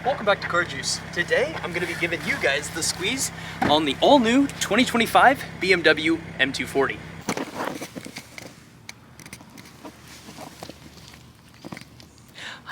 Welcome back to Car Juice. Today I'm going to be giving you guys the squeeze on the all-new 2025 BMW M240.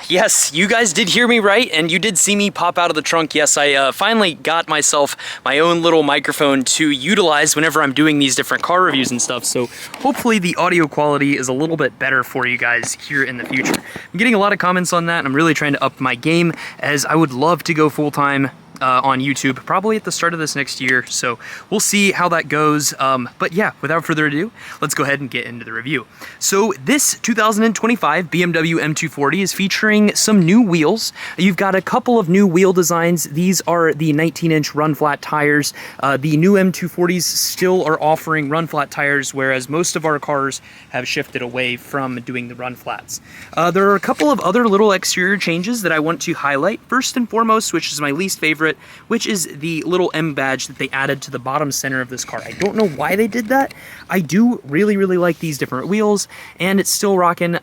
Yes, you guys did hear me right, and you did see me pop out of the trunk. Yes, I finally got myself my own little microphone to utilize whenever I'm doing these different car reviews and stuff, so hopefully the audio quality is a little bit better for you guys here in the future. I'm getting a lot of comments on that, and I'm really trying to up my game, as I would love to go full-time on YouTube, probably at the start of this next year, so we'll see how that goes. But yeah, without further ado, let's go ahead and get into the review. So this 2025 BMW M240 is featuring some new wheels. You've got a couple of new wheel designs. These are the 19-inch run-flat tires. The new M240s still are offering run-flat tires, whereas most of our cars have shifted away from doing the run-flats. There are a couple of other little exterior changes that I want to highlight. First and foremost, which is my least favorite, which is the little M badge that they added to the bottom center of this car. I don't know why they did that. I do really like these different wheels, and it's still rocking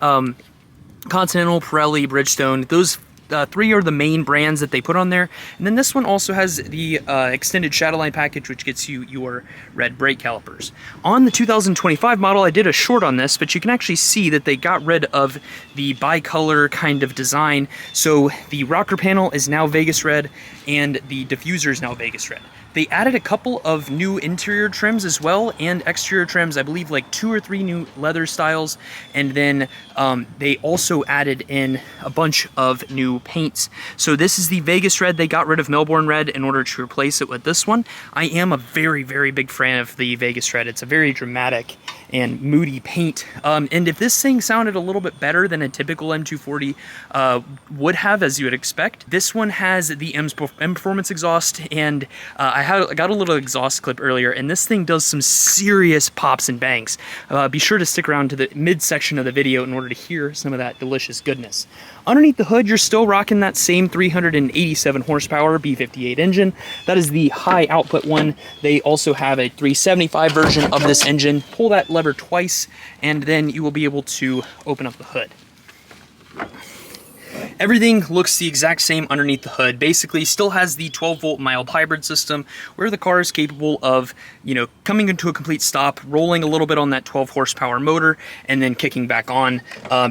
Continental, Pirelli, Bridgestone. Those three are the main brands that they put on there. And then this one also has the extended Shadowline package, which gets you your red brake calipers. On the 2025 model, I did a short on this, but you can actually see that they got rid of the bicolor kind of design. So the rocker panel is now Vegas red, and the diffuser is now Vegas red. They added a couple of new interior trims as well, and exterior trims, I believe like 2 or 3 new leather styles, and then they also added in a bunch of new paints. So this is the Vegas red. They got rid of Melbourne red in order to replace it with this one. I am a very big fan of the Vegas red. It's a very dramatic and moody paint, and if this thing sounded a little bit better than a typical M240 would have, as you would expect, this one has the M Performance exhaust, and I got a little exhaust clip earlier, and this thing does some serious pops and bangs. Be sure to stick around to the midsection of the video in order to hear some of that delicious goodness. Underneath the hood, you're still rocking that same 387 horsepower B58 engine. That is the high output one. They also have a 375 version of this engine. Pull that lever twice, and then you will be able to open up the hood. Everything looks the exact same underneath the hood. Basically, still has the 12-volt mild hybrid system, where the car is capable of, coming into a complete stop, rolling a little bit on that 12 horsepower motor, and then kicking back on.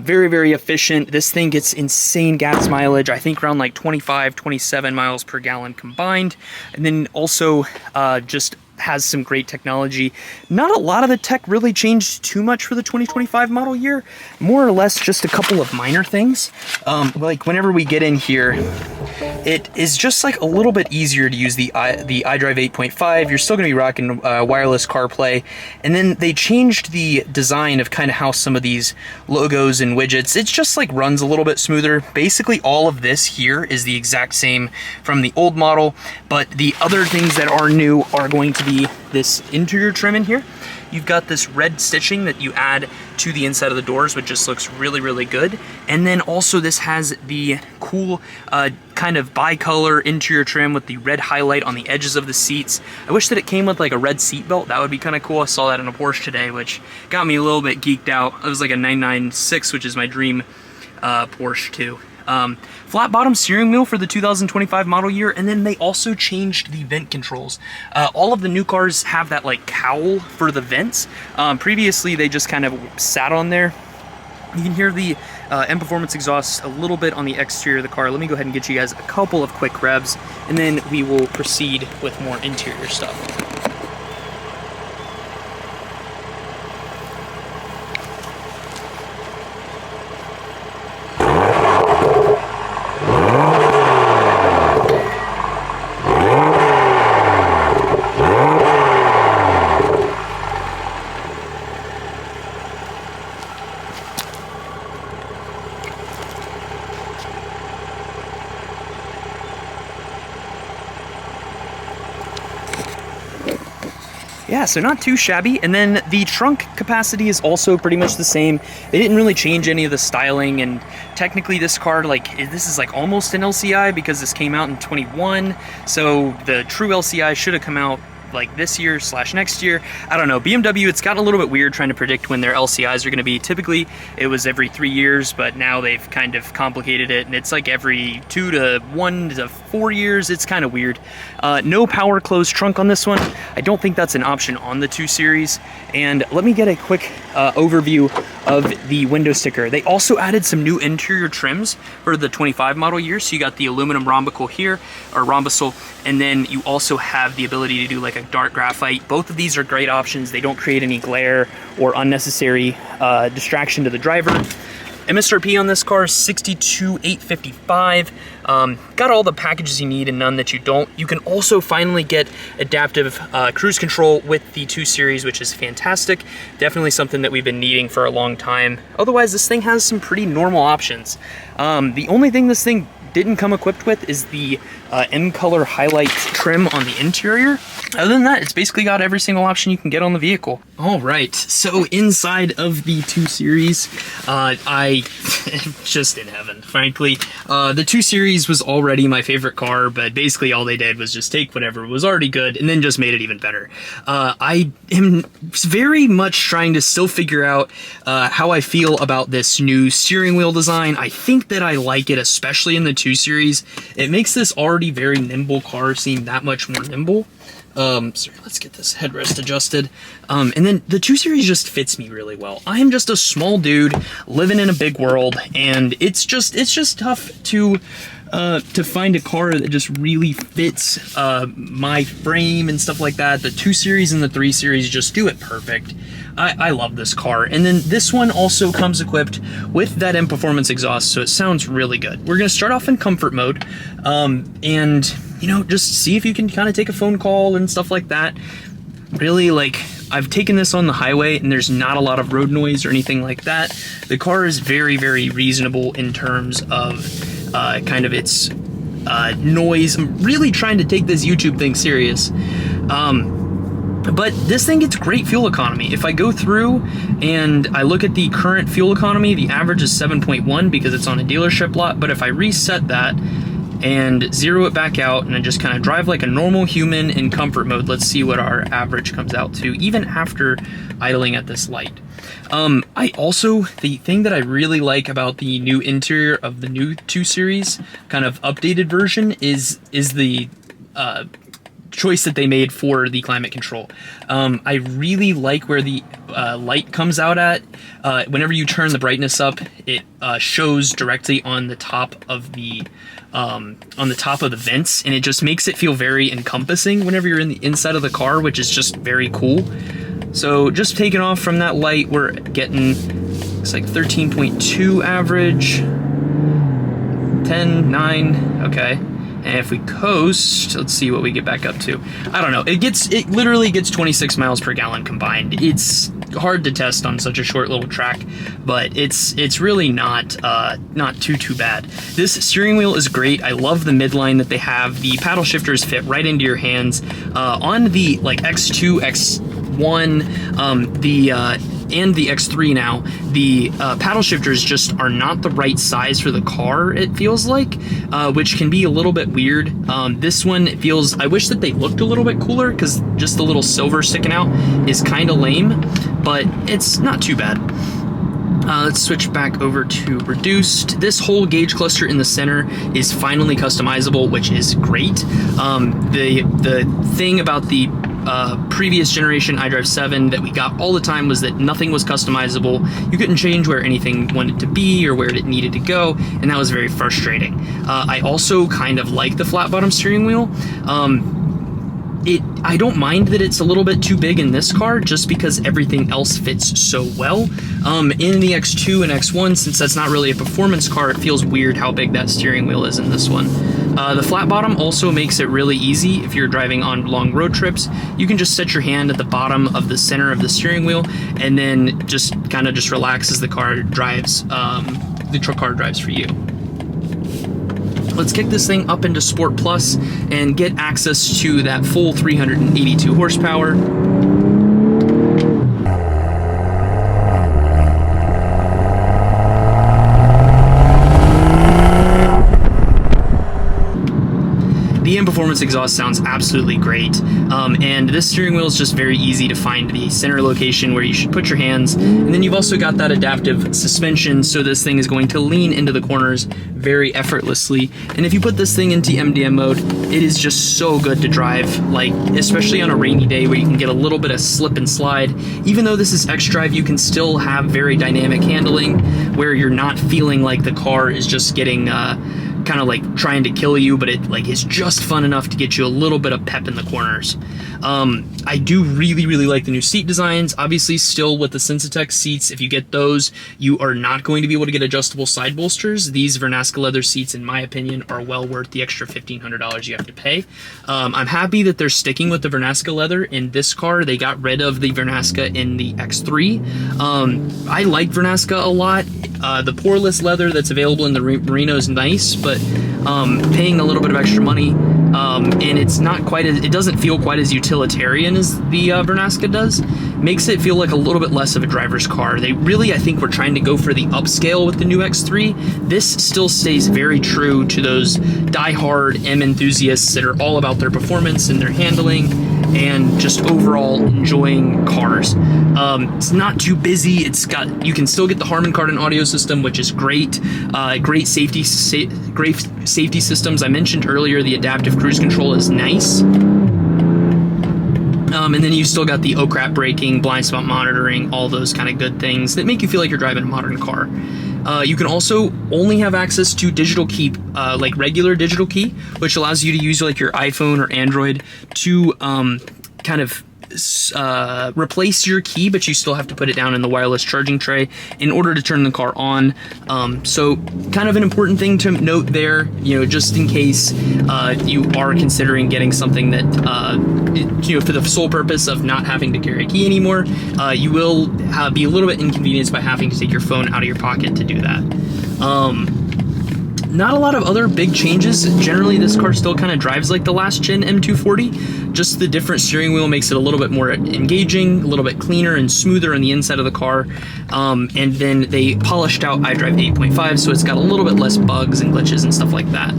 Very efficient. This thing gets insane gas mileage. I think around like 25, 27 miles per gallon combined. And then also just has some great technology. Not a lot of the tech really changed too much for the 2025 model year. More or less just a couple of minor things. Like whenever we get in here, it is just like a little bit easier to use the iDrive 8.5. You're still going to be rocking wireless CarPlay. And then they changed the design of kind of how some of these logos and widgets, it's just like runs a little bit smoother. Basically all of this here is the exact same from the old model, but the other things that are new are going to be this interior trim in here. You've got this red stitching that you add to the inside of the doors, which just looks really good. And then also this has the cool kind of bicolor interior trim with the red highlight on the edges of the seats. I wish that it came with like a red seat belt. That would be kind of cool. I saw that in a Porsche today, which got me a little bit geeked out. It was like a 996, which is my dream Porsche too. Flat bottom steering wheel for the 2025 model year, and then they also changed the vent controls. All of the new cars have that like cowl for the vents. Previously they just kind of sat on there. You can hear the M Performance exhaust a little bit on the exterior of the car. Let me go ahead and get you guys a couple of quick revs, and then we will proceed with more interior stuff. Yeah, so not too shabby. And then the trunk capacity is also pretty much the same. They didn't really change any of the styling, and technically this car, this is like almost an LCI because this came out in 21. So the true LCI should have come out like this year / next year. I don't know. BMW, it's gotten a little bit weird trying to predict when their LCIs are going to be. Typically, it was every 3 years, but now they've kind of complicated it, and it's like every 2 to 1 to 4 years. It's kind of weird. No power closed trunk on this one. I don't think that's an option on the 2 Series. And let me get a quick overview of the window sticker. They also added some new interior trims for the 25 model year. So you got the aluminum rhombicle here, or rhombusole, and then you also have the ability to do like a dark graphite. Both of these are great options. They don't create any glare or unnecessary distraction to the driver. MSRP on this car is $62,855. Got all the packages you need and none that you don't. You can also finally get adaptive cruise control with the 2 Series, which is fantastic. Definitely something that we've been needing for a long time. Otherwise, this thing has some pretty normal options. The only thing this thing didn't come equipped with is the M-Color highlight trim on the interior. Other than that, it's basically got every single option you can get on the vehicle. All right, so inside of the 2 Series, I am just in heaven, frankly. The 2 Series was already my favorite car, but basically all they did was just take whatever was already good and then just made it even better. I am very much trying to still figure out how I feel about this new steering wheel design. I think that I like it, especially in the 2 Series. It makes this already very nimble car seem that much more nimble. Sorry, let's get this headrest adjusted. And then the 2 Series just fits me really well. I am just a small dude living in a big world, and it's just tough to find a car that just really fits my frame and stuff like that. The 2 Series and the 3 Series just do it perfect. I love this car. And then this one also comes equipped with that M Performance exhaust, so it sounds really good. We're gonna start off in comfort mode, and you know, just see if you can kind of take a phone call and stuff like that. Really, like, I've taken this on the highway and there's not a lot of road noise or anything like that. The car is very, very reasonable in terms of kind of its noise. I'm really trying to take this YouTube thing serious. But this thing gets great fuel economy. If I go through and I look at the current fuel economy, the average is 7.1 because it's on a dealership lot. But if I reset that and zero it back out and I just kind of drive like a normal human in comfort mode, let's see what our average comes out to even after idling at this light. The thing that I really like about the new interior of the new 2 Series kind of updated version is the choice that they made for the climate control. I really like where the light comes out at. Whenever you turn the brightness up, it shows directly on the top of the vents, and it just makes it feel very encompassing whenever you're in the inside of the car, which is just very cool. So just taking off from that light, we're getting, it's like 13.2 average, 10, 9, okay. And if we coast, let's see what we get back up to. I don't know, it literally gets 26 miles per gallon combined. It's hard to test on such a short little track, but it's really not too bad. This steering wheel is great. I love the midline that they have. The paddle shifters fit right into your hands. On the like X2, X1, and the X3 now, the paddle shifters just are not the right size for the car, it feels like, which can be a little bit weird. This one feels, I wish that they looked a little bit cooler, because just the little silver sticking out is kind of lame, but it's not too bad. Let's switch back over to reduced. This whole gauge cluster in the center is finally customizable, which is great. The thing about the previous generation iDrive 7 that we got all the time was that nothing was customizable. You couldn't change where anything wanted to be or where it needed to go, and that was very frustrating. I also kind of like the flat bottom steering wheel. I don't mind that it's a little bit too big in this car just because everything else fits so well. In the X2 and X1, since that's not really a performance car, it feels weird how big that steering wheel is in this one. The flat bottom also makes it really easy if you're driving on long road trips. You can just set your hand at the bottom of the center of the steering wheel and then just kind of just relax as the car drives, the truck car drives for you. Let's kick this thing up into Sport Plus and get access to that full 382 horsepower. The M performance exhaust sounds absolutely great. And this steering wheel is just very easy to find the center location where you should put your hands. And then you've also got that adaptive suspension, so this thing is going to lean into the corners very effortlessly. And if you put this thing into MDM mode, it is just so good to drive, like especially on a rainy day where you can get a little bit of slip and slide. Even though this is X-Drive, you can still have very dynamic handling where you're not feeling like the car is just getting kind of like trying to kill you, but it like is just fun enough to get you a little bit of pep in the corners. I do really like the new seat designs. Obviously still with the Sensitech seats, if you get those, you are not going to be able to get adjustable side bolsters. These Vernasca leather seats, in my opinion, are well worth the extra $1,500 you have to pay. I'm happy that they're sticking with the Vernasca leather in this car. They got rid of the Vernasca in the X3. I like Vernasca a lot. The poreless leather that's available in the Merino is nice, but paying a little bit of extra money, and it's not quite as, it doesn't feel quite as utilitarian as the Vernasca does, makes it feel like a little bit less of a driver's car. They really, I think, were trying to go for the upscale with the new X3. This still stays very true to those die-hard M enthusiasts that are all about their performance and their handling and just overall enjoying cars. It's not too busy. It's got, you can still get the Harman Kardon audio system, which is great. Great safety systems. I mentioned earlier the adaptive cruise control is nice. And then you still got the oh crap braking, blind spot monitoring, all those kind of good things that make you feel like you're driving a modern car. You can also only have access to digital key, like regular digital key, which allows you to use like your iPhone or Android to kind of replace your key, but you still have to put it down in the wireless charging tray in order to turn the car on. So kind of an important thing to note there, you know, just in case you are considering getting something that, you know, for the sole purpose of not having to carry a key anymore, you will be a little bit inconvenienced by having to take your phone out of your pocket to do that. Not a lot of other big changes. Generally, this car still kind of drives like the last gen M240. Just the different steering wheel makes it a little bit more engaging, a little bit cleaner and smoother on the inside of the car. And then they polished out iDrive 8.5, so it's got a little bit less bugs and glitches and stuff like that.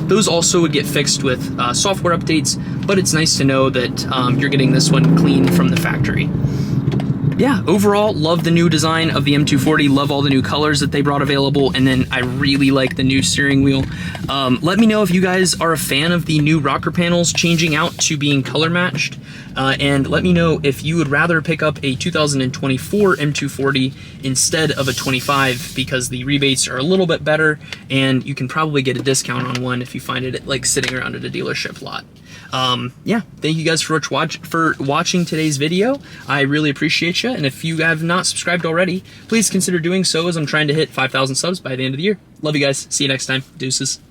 Those also would get fixed with software updates, but it's nice to know that you're getting this one clean from the factory. Yeah, overall, love the new design of the M240, love all the new colors that they brought available, and then I really like the new steering wheel. Let me know if you guys are a fan of the new rocker panels changing out to being color matched, and let me know if you would rather pick up a 2024 M240 instead of a 25, because the rebates are a little bit better, and you can probably get a discount on one if you find it like sitting around at a dealership lot. Yeah, thank you guys for watching today's video. I really appreciate you, and if you have not subscribed already, please consider doing so, as I'm trying to hit 5,000 subs by the end of the year. Love you guys. See you next time. Deuces.